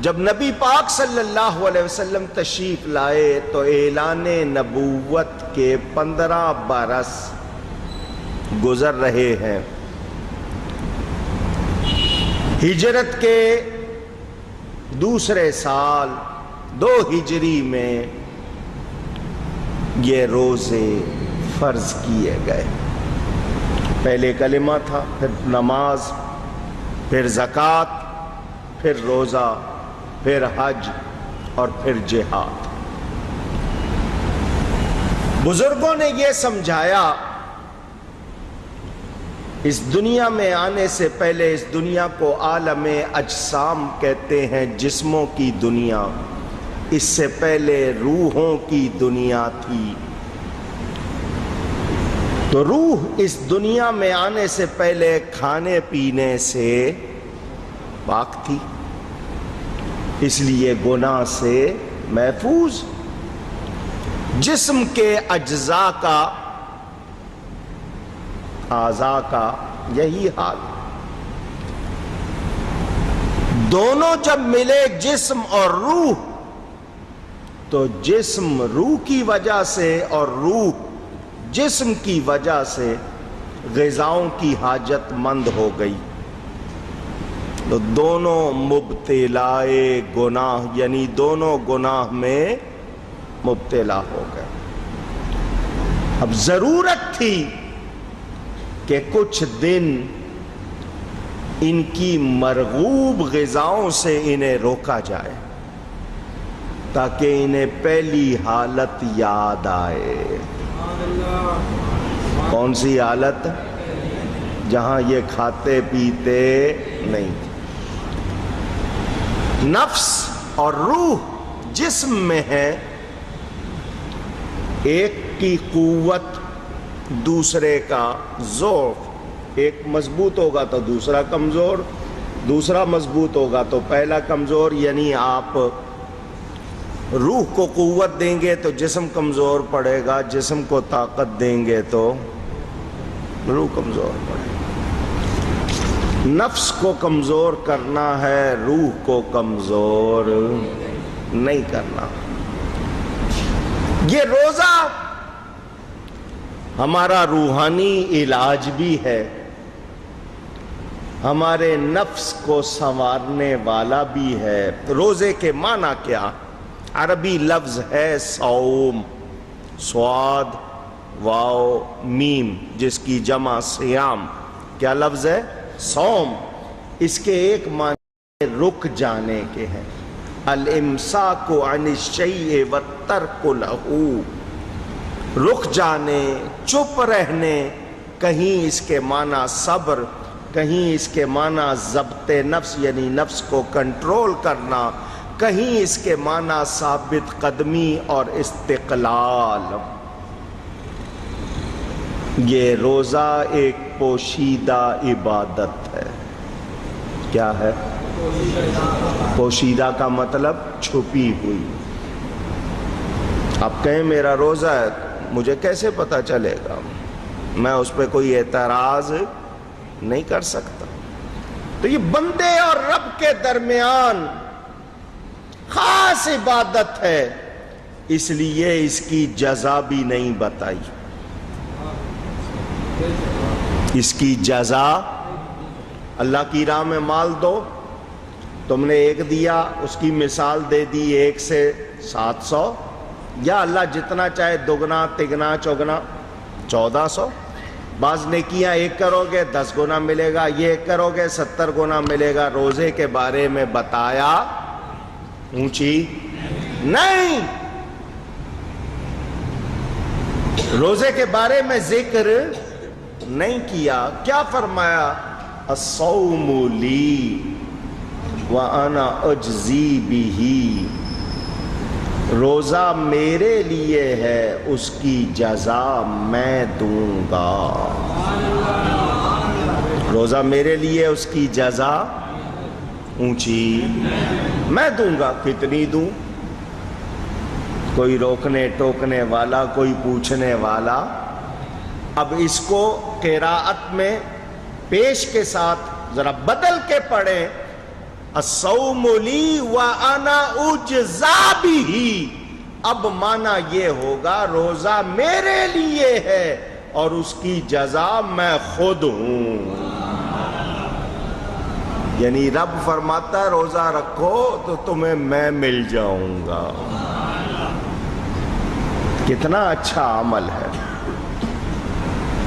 جب نبی پاک صلی اللہ علیہ وسلم تشریف لائے تو اعلان نبوت کے 15 برس گزر رہے ہیں. ہجرت کے دوسرے سال 2 ہجری میں یہ روزے فرض کیے گئے. پہلے کلمہ تھا، پھر نماز، پھر زکوٰۃ، پھر روزہ، پھر حج اور پھر جہاد. بزرگوں نے یہ سمجھایا اس دنیا میں آنے سے پہلے، اس دنیا کو عالم اجسام کہتے ہیں، جسموں کی دنیا. اس سے پہلے روحوں کی دنیا تھی. تو روح اس دنیا میں آنے سے پہلے کھانے پینے سے پاک تھی، اس لیے گناہ سے محفوظ. جسم کے اجزاء کا، اعضاء کا یہی حال. دونوں جب ملے جسم اور روح تو جسم روح کی وجہ سے اور روح جسم کی وجہ سے غذاؤں کی حاجت مند ہو گئی. تو دونوں مبتلائے گناہ، یعنی دونوں گناہ میں مبتلا ہو گئے. اب ضرورت تھی کہ کچھ دن ان کی مرغوب غذاؤں سے انہیں روکا جائے تاکہ انہیں پہلی حالت یاد آئے. کون سی حالت؟ جہاں یہ کھاتے پیتے نہیں تھے. نفس اور روح جسم میں ہے، ایک کی قوت دوسرے کا ضعف. ایک مضبوط ہوگا تو دوسرا کمزور، دوسرا مضبوط ہوگا تو پہلا کمزور. یعنی آپ روح کو قوت دیں گے تو جسم کمزور پڑے گا، جسم کو طاقت دیں گے تو روح کمزور پڑے گا. نفس کو کمزور کرنا ہے، روح کو کمزور نہیں کرنا. یہ روزہ ہمارا روحانی علاج بھی ہے، ہمارے نفس کو سنوارنے والا بھی ہے. روزے کے معنی کیا؟ عربی لفظ ہے صوم، صاد واو میم، جس کی جمع سیام. کیا لفظ ہے؟ صوم. اس کے ایک معنی رک جانے کے ہیں. الامساک عن الشیء والترک لہ، رک جانے، چپ رہنے. کہیں اس کے معنی صبر، کہیں اس کے معنی ضبط نفس یعنی نفس کو کنٹرول کرنا، کہیں اس کے معنی ثابت قدمی اور استقلال. یہ روزہ ایک پوشیدہ عبادت ہے. کیا ہے؟ پوشیدہ کا مطلب چھپی ہوئی. آپ کہیں میرا روزہ ہے، مجھے کیسے پتا چلے گا؟ میں اس پہ کوئی اعتراض نہیں کر سکتا. تو یہ بندے اور رب کے درمیان خاص عبادت ہے، اس لیے اس کی جزا بھی نہیں بتائی. اس کی جزا، اللہ کی راہ میں مال دو، تم نے 1 دیا، اس کی مثال دے دی 1 سے 700، یا اللہ جتنا چاہے دگنا تگنا چوگنا 1400. بعض نیکیاں 1 کرو گے 10 گنا ملے گا، یہ 1 کرو گے 70 گنا ملے گا. روزے کے بارے میں بتایا اونچی نہیں. روزے کے بارے میں ذکر نہیں کیا. کیا فرمایا؟ الصوم لی وانا اجزی بہ، روزہ میرے لیے ہے، اس کی جزا میں دوں گا. روزہ میرے لیے، اس کی جزا اونچی میں دوں گا. کتنی دوں؟ کوئی روکنے ٹوکنے والا، کوئی پوچھنے والا. اب اس کو قراءت میں پیش کے ساتھ ذرا بدل کے پڑھیں. الصوم لی وانا اجزا بہ، اب مانا یہ ہوگا روزہ میرے لیے ہے اور اس کی جزا میں خود ہوں۔ یعنی رب فرماتا ہے روزہ رکھو تو تمہیں میں مل جاؤں گا۔ کتنا اچھا عمل ہے۔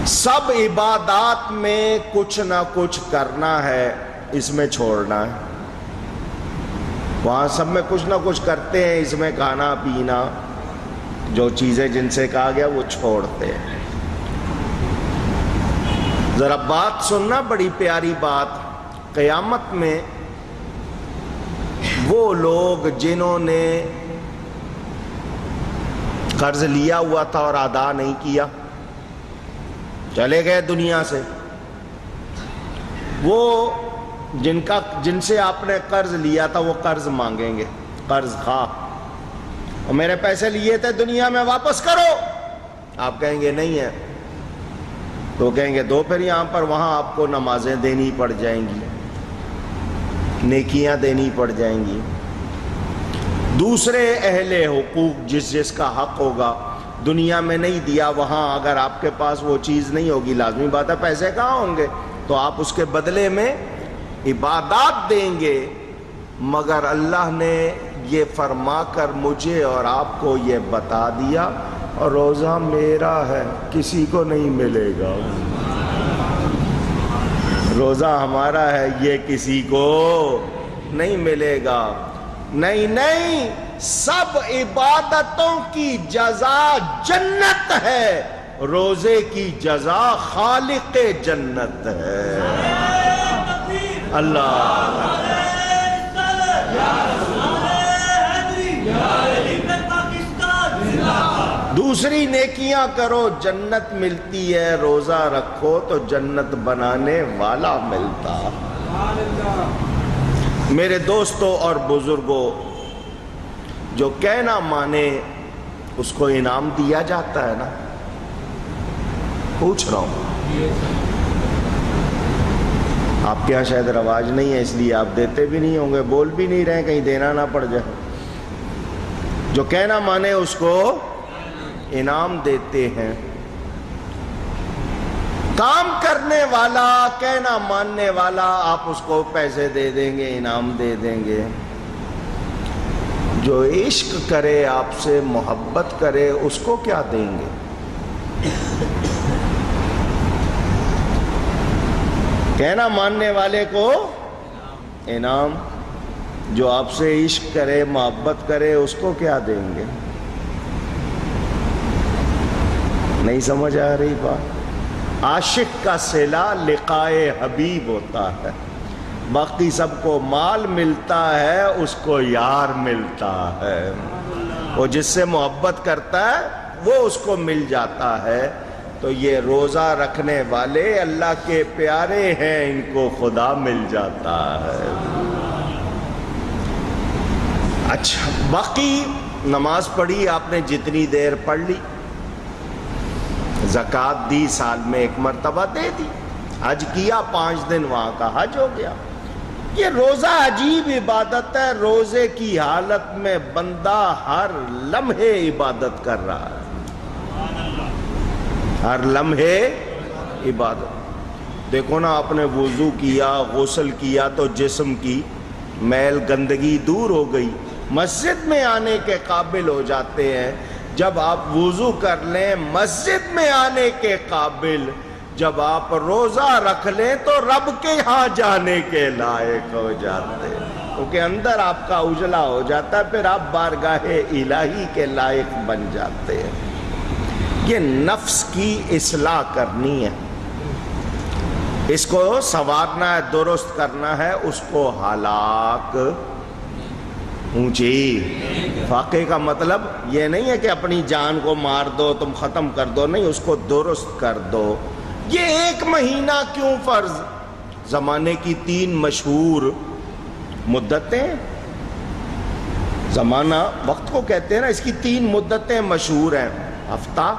سب عبادات میں کچھ نہ کچھ کرنا ہے، اس میں چھوڑنا ہے۔ وہاں سب میں کچھ نہ کچھ کرتے ہیں، اس میں کھانا پینا، جو چیزیں جن سے کہا گیا وہ چھوڑتے ہیں۔ ذرا بات سننا، بڑی پیاری بات۔ قیامت میں وہ لوگ جنہوں نے قرض لیا ہوا تھا اور ادا نہیں کیا، چلے گئے دنیا سے، وہ جن سے آپ نے قرض لیا تھا وہ قرض مانگیں گے، قرض خواہ، اور میرے پیسے لیے تھے دنیا میں واپس کرو۔ آپ کہیں گے نہیں ہے، تو کہیں گے دو، پھر یہاں پر وہاں آپ کو نمازیں دینی پڑ جائیں گی، نیکیاں دینی پڑ جائیں گی۔ دوسرے اہل حقوق جس کا حق ہوگا دنیا میں نہیں دیا، وہاں اگر آپ کے پاس وہ چیز نہیں ہوگی، لازمی بات ہے پیسے کہاں ہوں گے، تو آپ اس کے بدلے میں عبادات دیں گے۔ مگر اللہ نے یہ فرما کر مجھے اور آپ کو یہ بتا دیا، اور روزہ میرا ہے، کسی کو نہیں ملے گا۔ روزہ ہمارا ہے، یہ کسی کو نہیں ملے گا۔ نہیں، سب عبادتوں کی جزا جنت ہے، روزے کی جزا خالق جنت ہے۔ اللہ دوسری نیکیاں کرو جنت ملتی ہے، روزہ رکھو تو جنت بنانے والا ملتا۔ میرے دوستوں اور بزرگوں، جو کہنا مانے اس کو انعام دیا جاتا ہے نا۔ پوچھ رہا ہوں، آپ کے یہاں شاید رواج نہیں ہے، اس لیے آپ دیتے بھی نہیں ہوں گے، بول بھی نہیں رہے کہیں دینا نہ پڑ جائے۔ جو کہنا مانے اس کو انعام دیتے ہیں۔ کام کرنے والا، کہنا ماننے والا، آپ اس کو پیسے دے دیں گے، انعام دے دیں گے۔ جو عشق کرے، آپ سے محبت کرے، اس کو کیا دیں گے؟ کہنا ماننے والے کو انعام، جو آپ سے عشق کرے، محبت کرے، اس کو کیا دیں گے؟ نہیں سمجھ آ رہی بات؟ عاشق کا صلہ لقائے حبیب ہوتا ہے، باقی سب کو مال ملتا ہے، اس کو یار ملتا ہے۔ وہ جس سے محبت کرتا ہے وہ اس کو مل جاتا ہے۔ تو یہ روزہ رکھنے والے اللہ کے پیارے ہیں، ان کو خدا مل جاتا ہے۔ اچھا، باقی نماز پڑھی آپ نے جتنی دیر پڑھ لی، زکوٰۃ دی، سال میں ایک مرتبہ دے دی، حج کیا 5 دن وہاں کا حج ہو گیا۔ یہ روزہ عجیب عبادت ہے، روزے کی حالت میں بندہ ہر لمحے عبادت کر رہا ہے، ہر لمحے عبادت۔ دیکھو نا، آپ نے وضو کیا، غسل کیا تو جسم کی میل گندگی دور ہو گئی، مسجد میں آنے کے قابل ہو جاتے ہیں۔ جب آپ وضو کر لیں مسجد میں آنے کے قابل، جب آپ روزہ رکھ لیں تو رب کے ہاں جانے کے لائق ہو جاتے ہیں، کیونکہ اندر آپ کا اجلا ہو جاتا ہے، پھر آپ بارگاہ الہی کے لائق بن جاتے ہیں۔ یہ نفس کی اصلاح کرنی ہے، اس کو سنوارنا ہے، درست کرنا ہے، اس کو ہلاک اونچی۔ فاقے کا مطلب یہ نہیں ہے کہ اپنی جان کو مار دو، تم ختم کر دو، نہیں، اس کو درست کر دو۔ یہ 1 مہینہ کیوں فرض؟ زمانے کی 3 مشہور مدتیں، زمانہ وقت کو کہتے ہیں نا، اس کی 3 مدتیں مشہور ہیں: ہفتہ،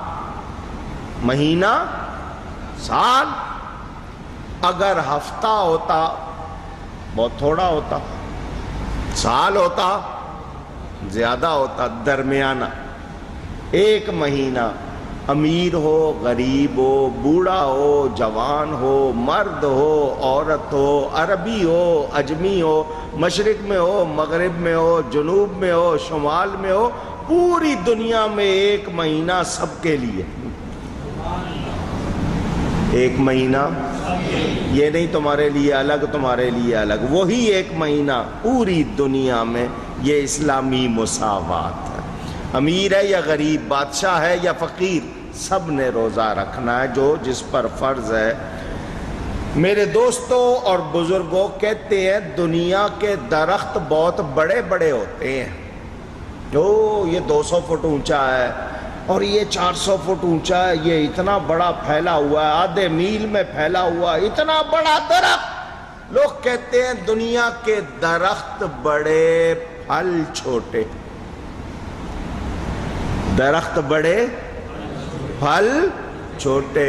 مہینہ، سال۔ اگر ہفتہ ہوتا بہت تھوڑا ہوتا، سال ہوتا زیادہ ہوتا، درمیانہ 1 مہینہ، امیر ہو غریب ہو، بوڑھا ہو جوان ہو، مرد ہو عورت ہو، عربی ہو اجمی ہو، مشرق میں ہو مغرب میں ہو، جنوب میں ہو شمال میں ہو، پوری دنیا میں 1 مہینہ سب کے لیے۔ 1 مہینہ، یہ نہیں تمہارے لیے الگ تمہارے لیے الگ، وہی 1 مہینہ پوری دنیا میں۔ یہ اسلامی مساوات ہے، امیر ہے یا غریب، بادشاہ ہے یا فقیر، سب نے روزہ رکھنا ہے جو جس پر فرض ہے۔ میرے دوستوں اور بزرگوں، کہتے ہیں دنیا کے درخت بہت بڑے بڑے ہوتے ہیں، یہ 200 فٹ اونچا ہے اور یہ 400 فٹ اونچا ہے، یہ اتنا بڑا پھیلا ہوا ہے، آدھے میل میں پھیلا ہوا ہے، اتنا بڑا درخت۔ لوگ کہتے ہیں دنیا کے درخت بڑے پھل چھوٹے، درخت بڑے پھل چھوٹے،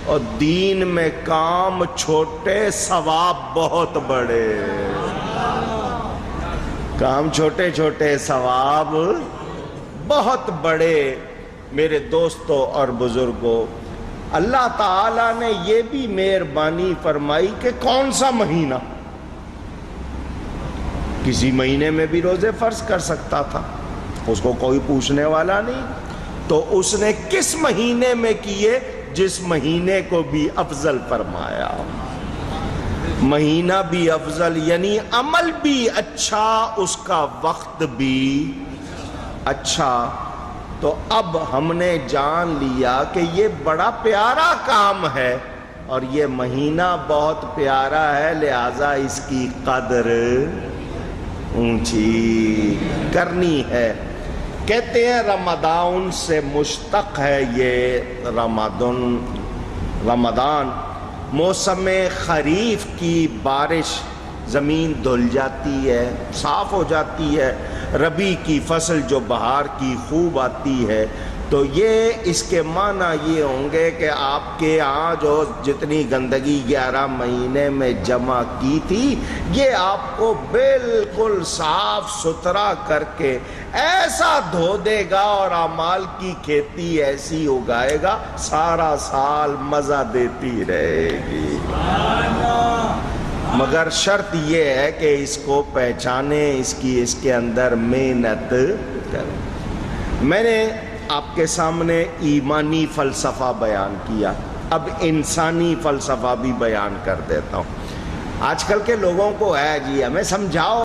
اور دین میں کام چھوٹے ثواب بہت بڑے۔ کام چھوٹے چھوٹے ثواب بہت بڑے۔ میرے دوستوں اور بزرگوں، اللہ تعالیٰ نے یہ بھی مہربانی فرمائی کہ کون سا مہینہ، کسی مہینے میں بھی روزے فرض کر سکتا تھا، اس کو کوئی پوچھنے والا نہیں، تو اس نے کس مہینے میں کیے؟ جس مہینے کو بھی افضل فرمایا، مہینہ بھی افضل، یعنی عمل بھی اچھا، اس کا وقت بھی اچھا۔ تو اب ہم نے جان لیا کہ یہ بڑا پیارا کام ہے اور یہ مہینہ بہت پیارا ہے، لہذا اس کی قدر اونچی کرنی ہے۔ کہتے ہیں رمضان سے مشتق ہے یہ رمضان، موسم خریف کی بارش، زمین دھل جاتی ہے، صاف ہو جاتی ہے، ربیع کی فصل جو بہار کی خوب آتی ہے۔ تو یہ اس کے معنی یہ ہوں گے کہ آپ کے ہاں جو جتنی گندگی 11 مہینے میں جمع کی تھی، یہ آپ کو بالکل صاف ستھرا کر کے ایسا دھو دے گا اور اعمال کی کھیتی ایسی اگائے گا، سارا سال مزہ دیتی رہے گی۔ مگر شرط یہ ہے کہ اس کو پہچانیں، اس کے اندر محنت کریں۔ میں نے آپ کے سامنے ایمانی فلسفہ بیان کیا، اب انسانی فلسفہ بھی بیان کر دیتا ہوں۔ آج کل کے لوگوں کو ہے جی ہمیں سمجھاؤ